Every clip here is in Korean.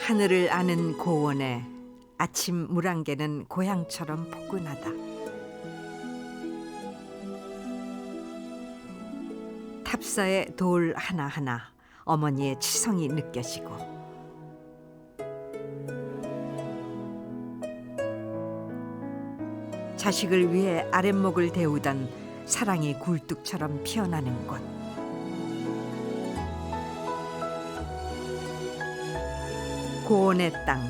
하늘을 아는 고원에 아침 물안개는 고향처럼 포근하다. 탑사의 돌 하나하나 어머니의 치성이 느껴지고, 자식을 위해 아랫목을 데우던 사랑이 굴뚝처럼 피어나는 곳. 고원의 땅,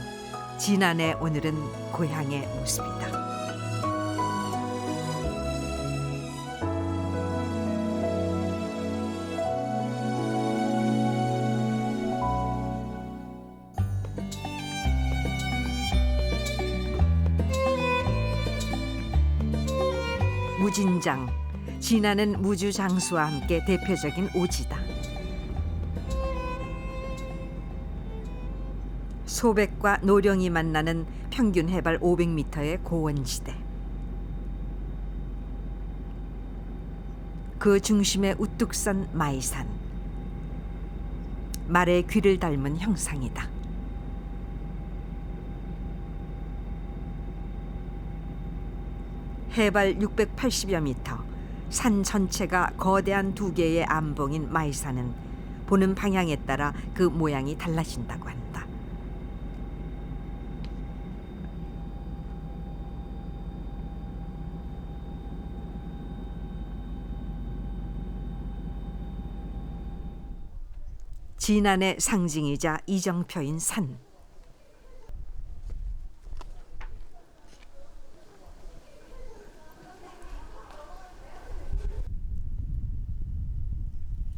진안의 오늘은 고향의 모습이다. 무진장, 진안은 무주장수와 함께 대표적인 오지다. 소백과 노령이 만나는 평균 해발 500m의 고원지대. 그 중심에 우뚝 선 마이산. 말의 귀를 닮은 형상이다. 해발 680여 미터, 산 전체가 거대한 두 개의 암봉인 마이산은 보는 방향에 따라 그 모양이 달라진다고 한다. 진안의 상징이자 이정표인 산.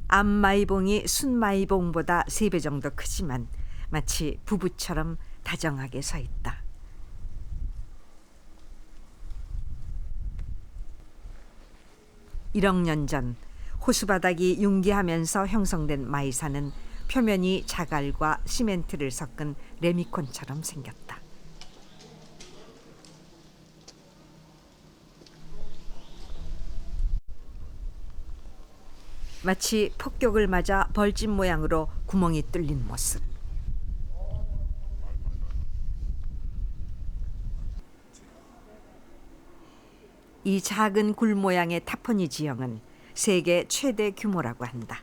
암마이봉이 순마이봉보다 3배 정도 크지만 마치 부부처럼 다정하게 서 있다. (1억 년) 전 호수바닥이 융기하면서 형성된 마이산은 표면이 자갈과 시멘트를 섞은 레미콘처럼 생겼다. 마치 폭격을 맞아 벌집 모양으로 구멍이 뚫린 모습. 이 작은 굴 모양의 타포니 지형은 세계 최대 규모라고 한다.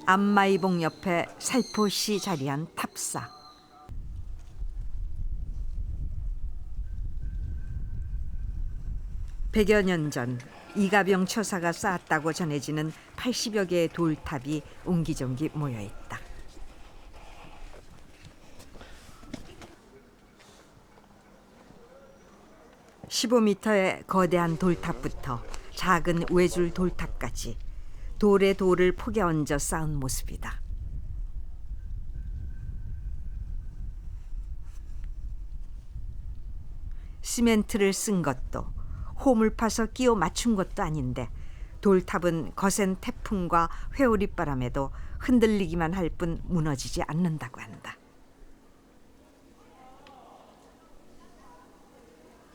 암마이봉 옆에 살포시 자리한 탑사. 백여 년 전 이가병 처사가 쌓았다고 전해지는 80여 개의 돌탑이 옹기종기 모여 있다. (15m의) 거대한 돌탑부터 작은 외줄 돌탑까지 돌에 돌을 폭에 얹어 쌓은 모습이다. 시멘트를 쓴 것도 홈을 파서 끼워 맞춘 것도 아닌데 돌탑은 거센 태풍과 회오리바람에도 흔들리기만 할 뿐 무너지지 않는다고 한다.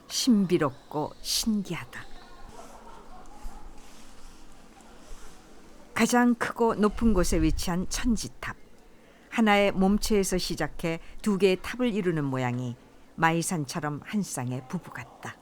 신비롭고 신기하다. 가장 크고 높은 곳에 위치한 천지탑. 하나의 몸체에서 시작해 2개의 탑을 이루는 모양이 마이산처럼 한 쌍의 부부 같다.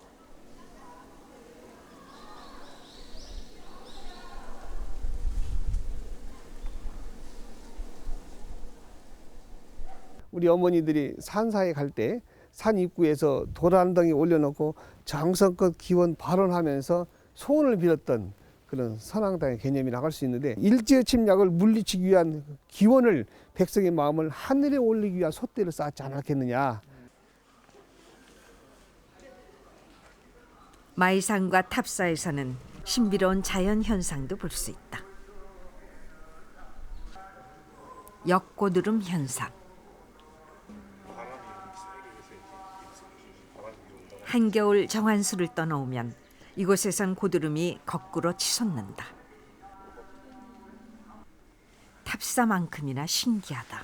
우리 어머니들이 산사에 갈 때 산 입구에서 돌 한 덩이 올려놓고 정성껏 기원 발언하면서 소원을 빌었던 그런 선왕당의 개념이라고 할 수 있는데, 일제 침략을 물리치기 위한 기원을 백성의 마음을 하늘에 올리기 위한 솥대를 쌓지 않았겠느냐. 마이산과 탑사에서는 신비로운 자연 현상도 볼 수 있다. 역고드름 현상. 한겨울 정환수를 떠놓으면 이곳에선 고드름이 거꾸로 치솟는다. 탑사만큼이나 신기하다.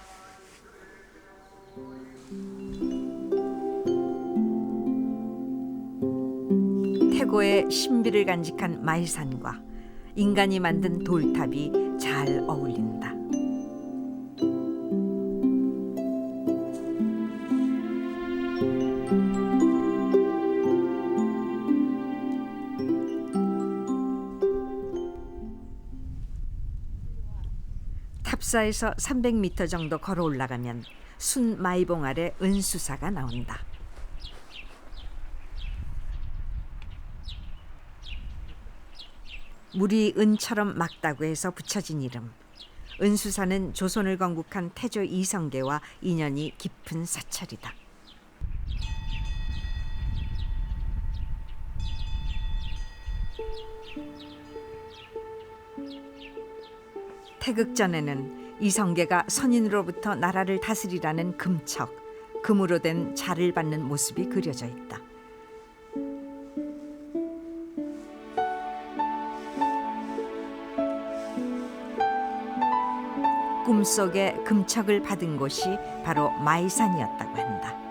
태고의 신비를 간직한 마이산과 인간이 만든 돌탑이 잘 어울린다. 탑사에서 300m 정도 걸어 올라가면 순 마이봉 아래 은수사가 나온다. 물이 은처럼 맑다고 해서 붙여진 이름. 은수사는 조선을 건국한 태조 이성계와 인연이 깊은 사찰이다. 태극 전에는 이성계가 선인으로부터 나라를 다스리라는 금척, 금으로 된 자를 받는 모습이 그려져 있다. 꿈속에 금척을 받은 곳이 바로 마이산이었다고 한다.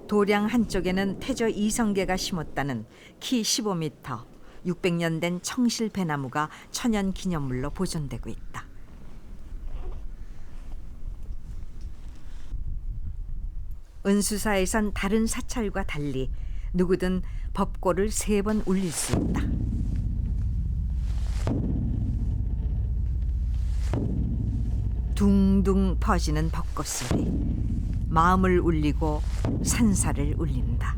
도량 한쪽에는 태조 이성계가 심었다는 키 15m, 600년 된 청실 배나무가 천연 기념물로 보존되고 있다. 은수사에선 다른 사찰과 달리 누구든 법고를 3번 울릴 수 있다. 둥둥 퍼지는 벚꽃 소리, 마음을 울리고 산사를 울린다.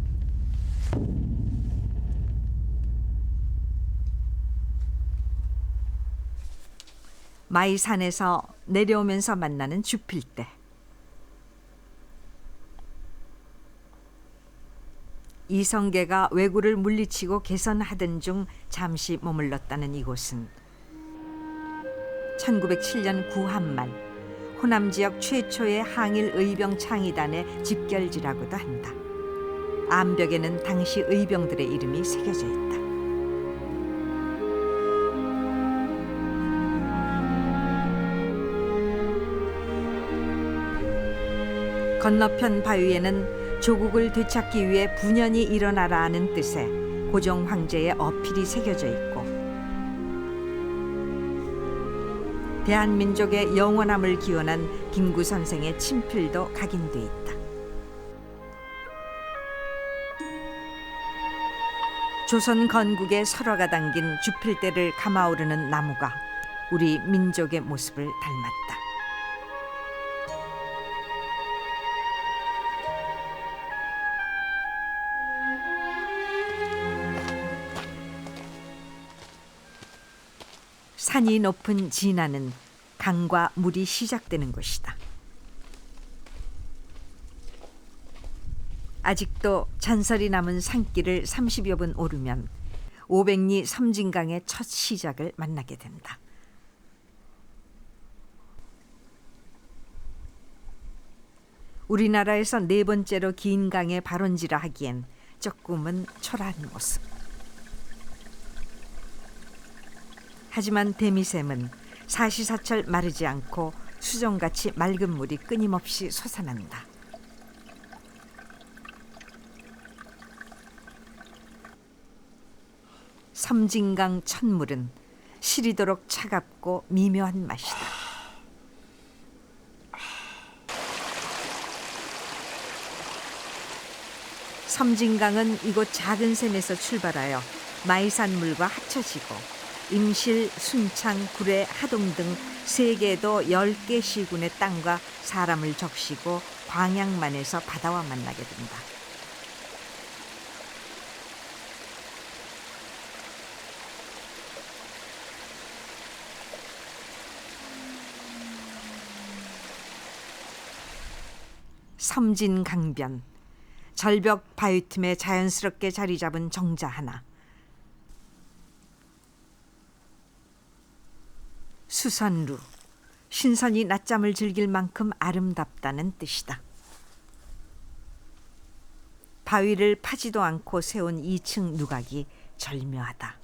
마이산에서 내려오면서 만나는 주필대. 이성계가 왜구를 물리치고 개선하던 중 잠시 머물렀다는 이곳은 1907년 구한말 호남 지역 최초의 항일 의병 창의단의 집결지라고도 한다. 암벽에는 당시 의병들의 이름이 새겨져 있다. 건너편 바위에는 조국을 되찾기 위해 분연히 일어나라는 뜻의 고종 황제의 어필이 새겨져 있고 대한민족의 영원함을 기원한 김구 선생의 친필도 각인돼 있다. 조선 건국의 설화가 담긴 주필대를 감아오르는 나무가 우리 민족의 모습을 닮았다. 산이 높은 진안은 강과 물이 시작되는 곳이다. 아직도 잔설이 남은 산길을 30여 분 오르면 500리 섬진강의 첫 시작을 만나게 된다. 우리나라에서 4번째로 긴 강의 발원지라 하기엔 조금은 초라한 모습. 하지만 대미샘은 사시사철 마르지 않고 수정같이 맑은 물이 끊임없이 솟아난다. 섬진강 첫물은 시리도록 차갑고 미묘한 맛이다. 섬진강은 이곳 작은 샘에서 출발하여 마이산물과 합쳐지고 임실, 순창, 구례, 하동 등 세계도 10개 시군의 땅과 사람을 적시고 광양만에서 바다와 만나게 된다. 섬진강변, 절벽 바위 틈에 자연스럽게 자리 잡은 정자 하나. 수선루, 신선이 낮잠을 즐길 만큼 아름답다는 뜻이다. 바위를 파지도 않고 세운 2층 누각이 절묘하다.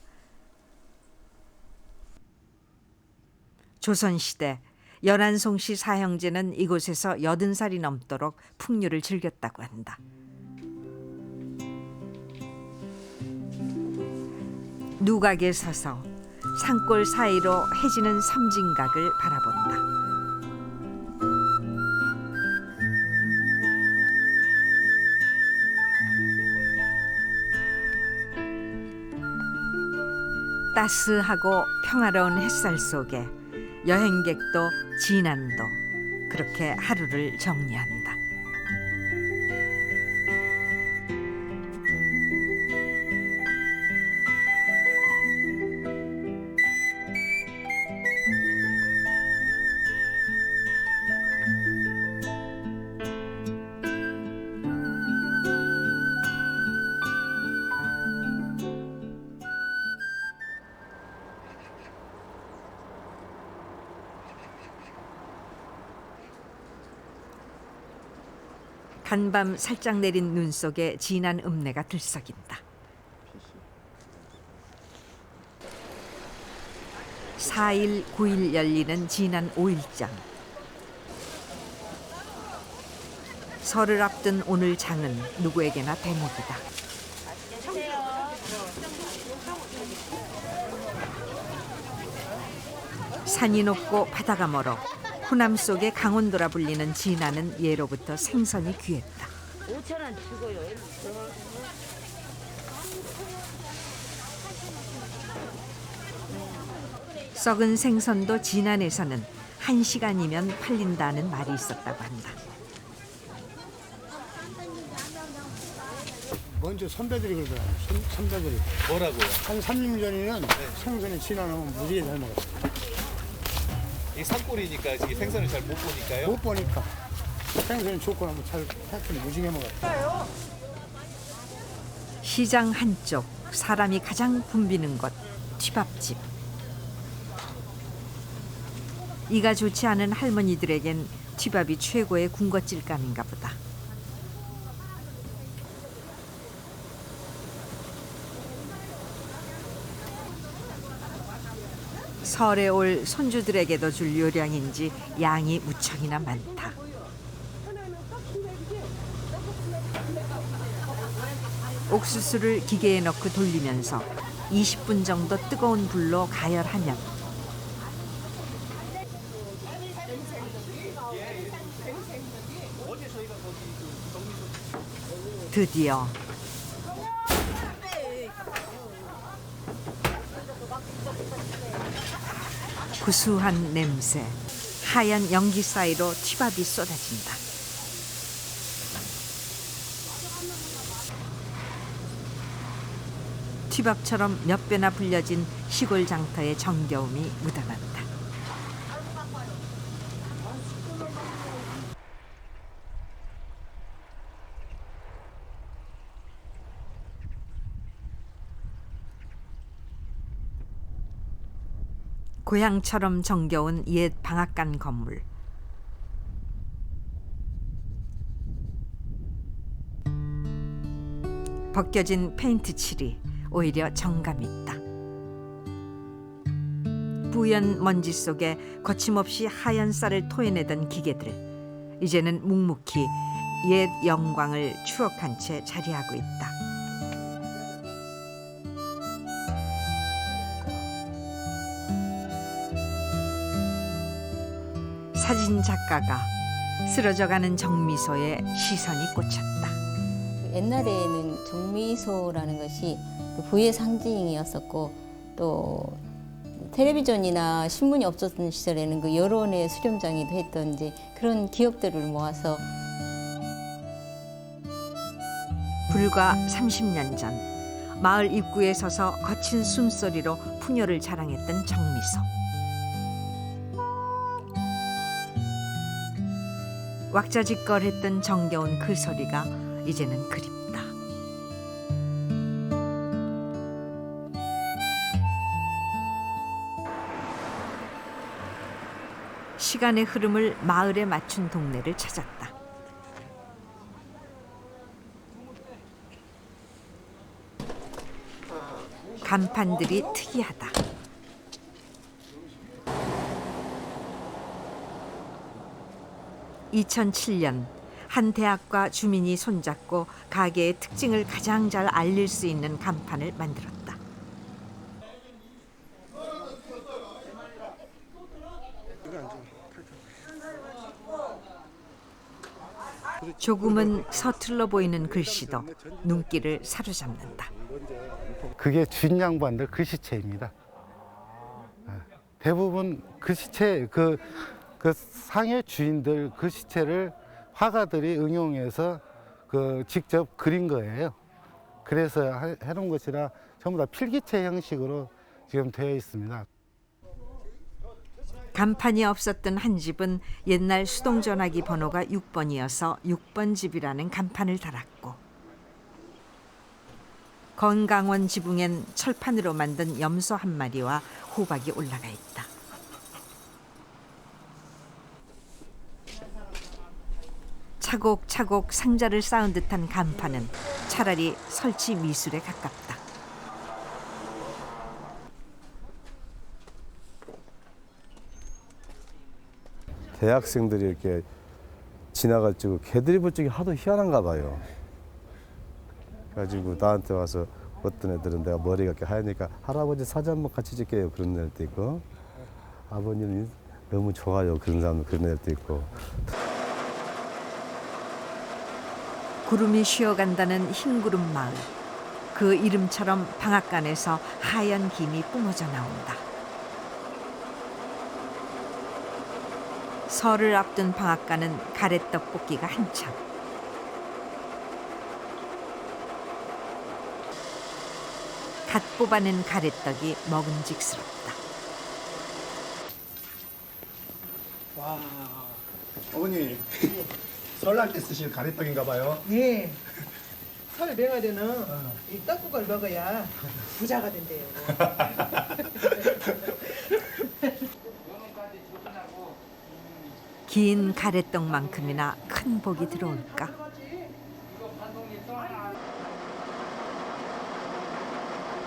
조선시대 연안송씨 사형제는 이곳에서 80살이 넘도록 풍류를 즐겼다고 한다. 누각에 서서 산골 사이로 해지는 섬진각을 바라본다. 따스하고 평화로운 햇살 속에 여행객도 진안도 그렇게 하루를 정리한다. 간밤 살짝 내린 눈 속에 진한 읍내가 들썩인다. 4일, 9일 열리는 진안 5일장. 설을 앞둔 오늘 장은 누구에게나 대목이다. 산이 높고 바다가 멀어 호남 속의 강원도라 불리는 진안은 예로부터 생선이 귀했다. 5,000원 주고요. 썩은 생선도 진안에서는 1시간이면 팔린다는 말이 있었다고 한다. 먼저 선배들이 그러더라고요. 선배들이. 뭐라고요? 한 3년 전에는 생선이 지나면 무지개 잘 먹었어요. 이 산골이니까 지금 생선을 잘 못 보니까요. 못 보니까 생선이 좋고 나면 잘 하여튼 무지개 먹었어요. 시장 한쪽 사람이 가장 붐비는 곳 튀밥집. 이가 좋지 않은 할머니들에겐 튀밥이 최고의 군것질감인가 보다. 설에 올 손주들에게도 줄 요량인지 양이 무척이나 많다. 옥수수를 기계에 넣고 돌리면서 20분 정도 뜨거운 불로 가열하면 드디어 구수한 냄새, 하얀 연기 사이로 튀밥이 쏟아진다. 튀밥처럼 몇 배나 불려진 시골 장터의 정겨움이 묻어난다. 고향처럼 정겨운 옛 방앗간 건물. 벗겨진 페인트 칠이 오히려 정감 있다. 뿌연 먼지 속에 거침없이 하얀 쌀을 토해내던 기계들, 이제는 묵묵히 옛 영광을 추억한 채 자리하고 있다. 사진 작가가 쓰러져가는 정미소에 시선이 꽂혔다. 옛날에는 정미소라는 것이 그 부의 상징이었었고, 또 텔레비전이나 신문이 없었던 시절에는 그 여론의 수렴장이도 했던 이제 그런 기업들을 모아서 불과 30년 전 마을 입구에 서서 거친 숨소리로 풍요를 자랑했던 정미소. 왁자지껄했던 정겨운 그 소리가 이제는 그립다. 시간의 흐름을 마을에 맞춘 동네를 찾았다. 간판들이 특이하다. 2007년 한 대학과 주민이 손잡고 가게의 특징을 가장 잘 알릴 수 있는 간판을 만들었다. 조금은 서툴러 보이는 글씨도 눈길을 사로잡는다. 그게 주인 양반들 글씨체입니다. 대부분 글씨체 그 상의 주인들 글씨체를 화가들이 응용해서 직접 그린 거예요. 그래서 해놓은 것이라 전부 다 필기체 형식으로 지금 되어 있습니다. 간판이 없었던 한 집은 옛날 수동전화기 번호가 6번이어서 6번 집이라는 간판을 달았고, 건강원 지붕엔 철판으로 만든 염소 한 마리와 호박이 올라가 있다. 차곡차곡 상자를 쌓은 듯한 간판은 차라리 설치 미술에 가깝다. 대학생들이 이렇게 지나갈 적에 개들이 볼 적이 하도 희한한가 봐요. 그래가지고 나한테 와서 어떤 애들은 내가 머리가 이렇게 하얘니까 할아버지 사진 한번 같이 찍게요 그런 애들도 있고, 아버님이 너무 좋아요 그런 사람도 그런 애들도 있고. 구름이 쉬어간다는 흰구름 마을. 그 이름처럼 방앗간에서 하얀 김이 뿜어져 나온다. 설을 앞둔 방앗간은 가래떡 볶기가 한창. 갓 뽑아낸 가래떡이 먹음직스럽다. 와, 어머니 설날 때 쓰실 가래떡인가 봐요. 예. 설 명절에는 이 떡국을 먹어야 부자가 된대요. 긴 가래떡만큼이나 큰 복이 들어올까?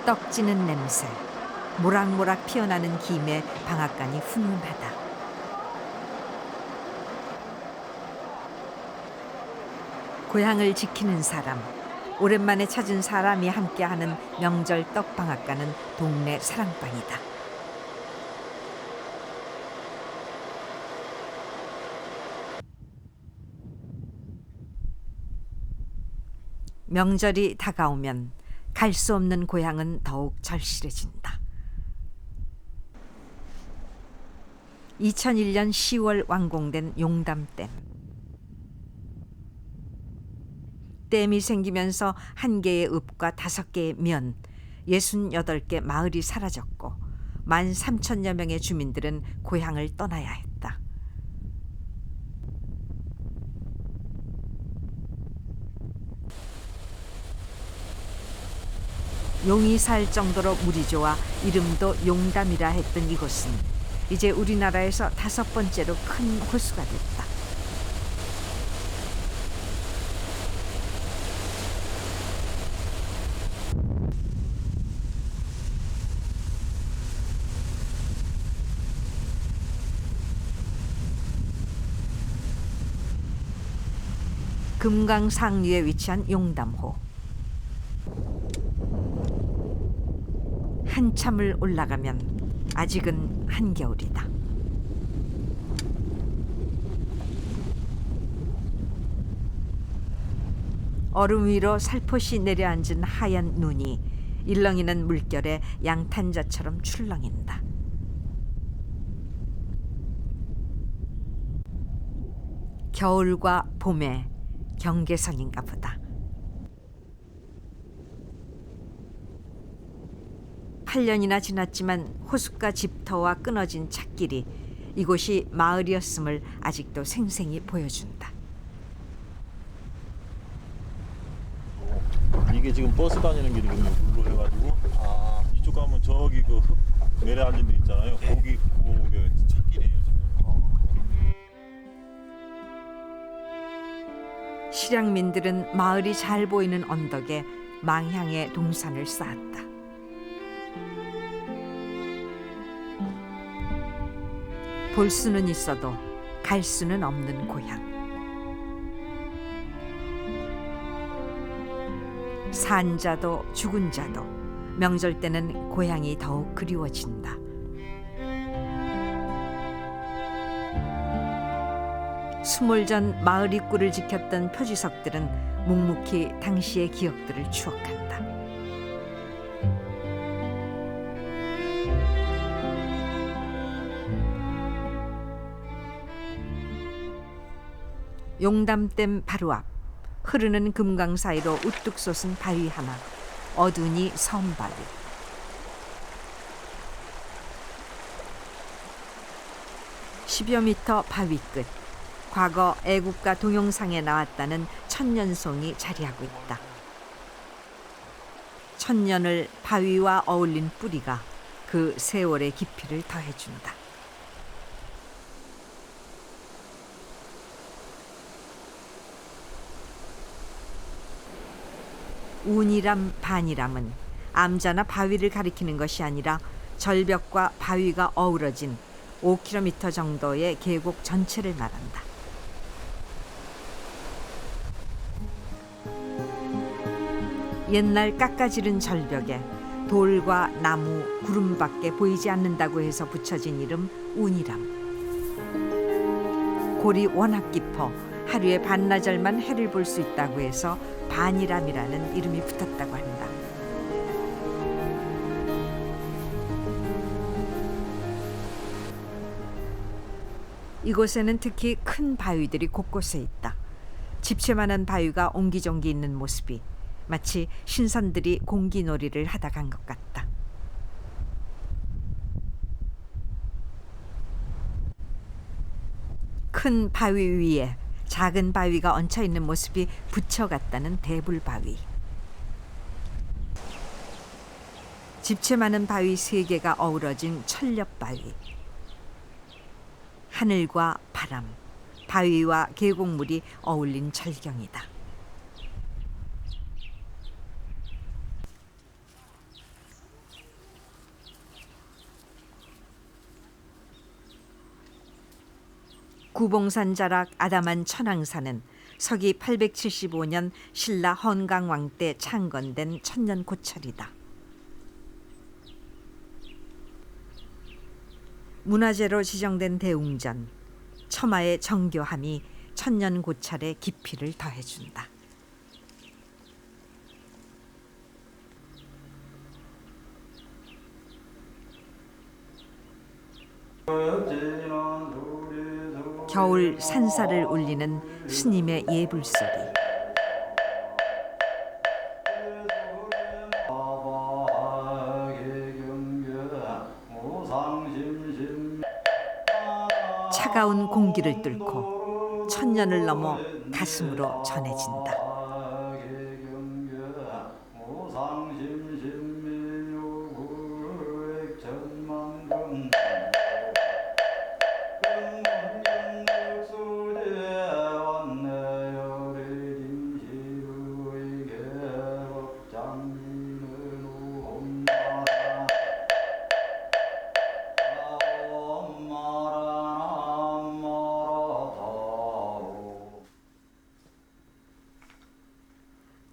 떡지는 냄새, 모락모락 피어나는 김에 방앗간이 훈훈하다. 고향을 지키는 사람, 오랜만에 찾은 사람이 함께하는 명절 떡방앗간은 동네 사랑방이다. 명절이 다가오면 갈 수 없는 고향은 더욱 절실해진다. 2001년 10월 완공된 용담댐. 댐이 생기면서 1개의 읍과 5개의 면, 68개 마을이 사라졌고 13,000여 명의 주민들은 고향을 떠나야 했다. 용이 살 정도로 물이 좋아 이름도 용담이라 했던 이곳은 이제 우리나라에서 5번째로 큰 호수가 됐다. 금강 상류에 위치한 용담호. 한참을 올라가면 아직은 한겨울이다. 얼음 위로 살포시 내려앉은 하얀 눈이 일렁이는 물결에 양탄자처럼 출렁인다. 겨울과 봄의 경계선인가 보다. 8년이나 지났지만 호숫가 집터와 끊어진 찻길이 이곳이 마을이었음을 아직도 생생히 보여준다. 이게 지금 버스 다니는 길이거든요. 물로 해가지고 이쪽 가면 저기 그 흙 내려앉은 데 있잖아요. 거기 그게 찻길이에요 지금. 실향민들은 마을이 잘 보이는 언덕에 망향의 동산을 쌓았다. 볼 수는 있어도 갈 수는 없는 고향. 산 자도 죽은 자도 명절 때는 고향이 더욱 그리워진다. 수몰 전 마을 입구를 지켰던 표지석들은 묵묵히 당시의 기억들을 추억한다. 용담댐 바로 앞 흐르는 금강 사이로 우뚝 솟은 바위 하나, 어두니 섬바위. (10여 미터) 바위 끝, 과거 애국가 동영상에 나왔다는 천년송이 자리하고 있다. 천년을 바위와 어울린 뿌리가 그 세월의 깊이를 더해준다. 운이람 반이람은 암자나 바위를 가리키는 것이 아니라 절벽과 바위가 어우러진 5km 정도의 계곡 전체를 말한다. 옛날 깎아지른 절벽에 돌과 나무, 구름밖에 보이지 않는다고 해서 붙여진 이름 운이람. 골이 워낙 깊어 하루에 반나절만 해를 볼 수 있다고 해서 반이람이라는 이름이 붙었다고 한다. 이곳에는 특히 큰 바위들이 곳곳에 있다. 집채만한 바위가 옹기종기 있는 모습이 마치 신선들이 공기놀이를 하다 간 것 같다. 큰 바위 위에 작은 바위가 얹혀 있는 모습이 부처 같다는 대불바위. 집채 많은 바위 3개가 어우러진 철렵바위. 하늘과 바람, 바위와 계곡물이 어울린 절경이다. 구봉산 자락 아담한 천왕산은 서기 875년 신라 헌강왕 때 창건된 천년 고찰이다. 문화재로 지정된 대웅전, 처마의 정교함이 천년 고찰의 깊이를 더해준다. 겨울 산사를 울리는 스님의 예불소리. 차가운 공기를 뚫고 천년을 넘어 가슴으로 전해진다.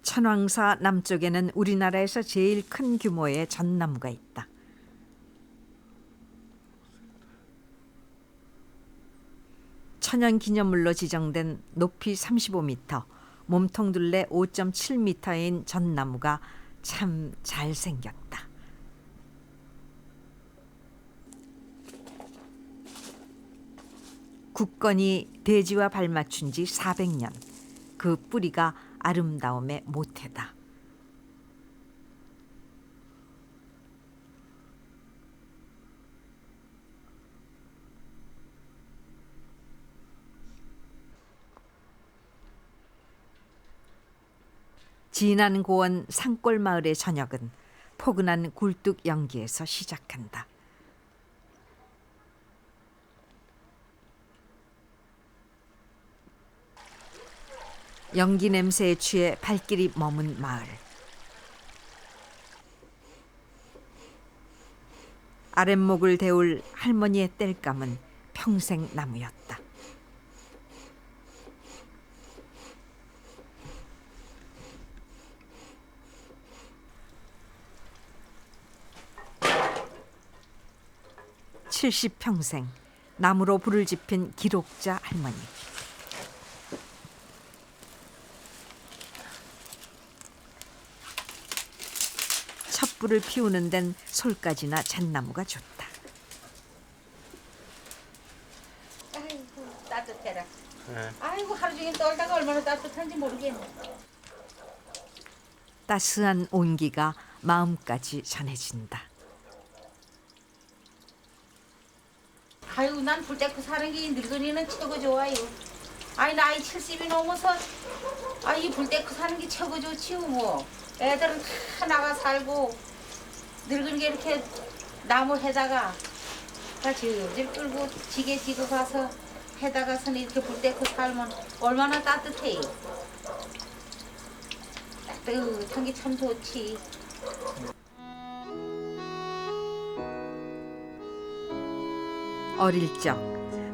천왕사 남쪽에는 우리나라에서 제일 큰 규모의 전나무가 있다. 천연기념물로 지정된 높이 35m, 몸통 둘레 5.7m인 전나무가 참 잘생겼다. 굳건히 대지와 발맞춘 지 400년, 그 뿌리가 아름다움의 모태다. 진안 고원 산골마을의 저녁은 포근한 굴뚝 연기에서 시작한다. 연기 냄새에 취해 발길이 머문 마을. 아랫목을 데울 할머니의 땔감은 평생 나무였다. 70평생 나무로 불을 지핀 기록자 할머니. 촛불을 피우는 데는 솔가지나 잣나무가 좋다. 아이고 따뜻해라. 아이고 하루 종일 떨다가 얼마나 따뜻한지 모르겠네. 따스한 온기가 마음까지 전해진다. 아유 난 불때고 사는 게 늙은이는 최고 좋아요. 아이 나이 70이 넘어서 아이 불때고 사는 게 최고 좋지요 뭐. 애들은 다 나가 살고 늙은 게 이렇게 나무 해다가 다 질질 끌고 지게 지고 가서 해다가서 이렇게 불때고 살면 얼마나 따뜻해. 따뜻한 게 참 좋지. 어릴 적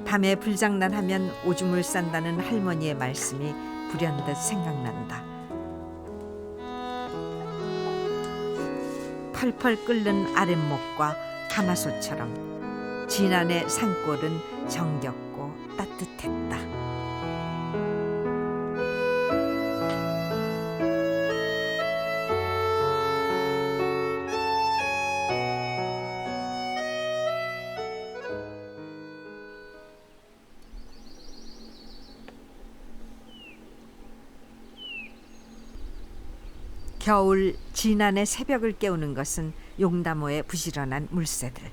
밤에 불장난하면 오줌을 싼다는 할머니의 말씀이 불현듯 생각난다. 펄펄 끓는 아랫목과 가마솥처럼 진안의 산골은 정겹고 따뜻했다. 겨울 진안의 새벽을 깨우는 것은 용담호의 부지런한 물새들.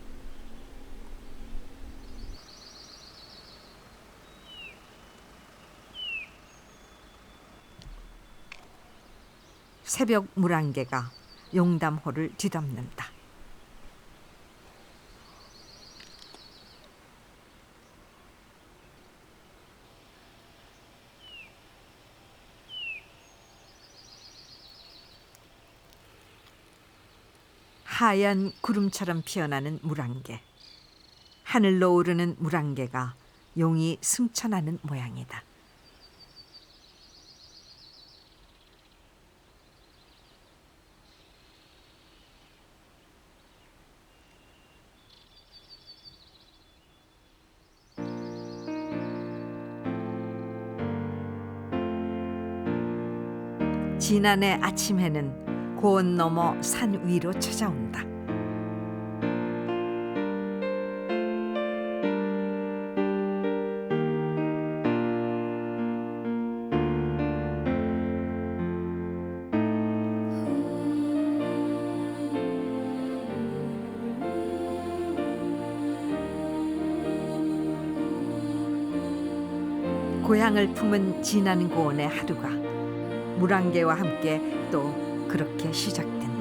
새벽 물안개가 용담호를 뒤덮는다. 하얀 구름처럼 피어나는 물안개. 하늘로 오르는 물안개가 용이 승천하는 모양이다. 진안의 아침 해는 고원 넘어 산 위로 찾아온다. 고향을 품은 진안 고원의 하루가 물안개와 함께 또 그렇게 시작된다.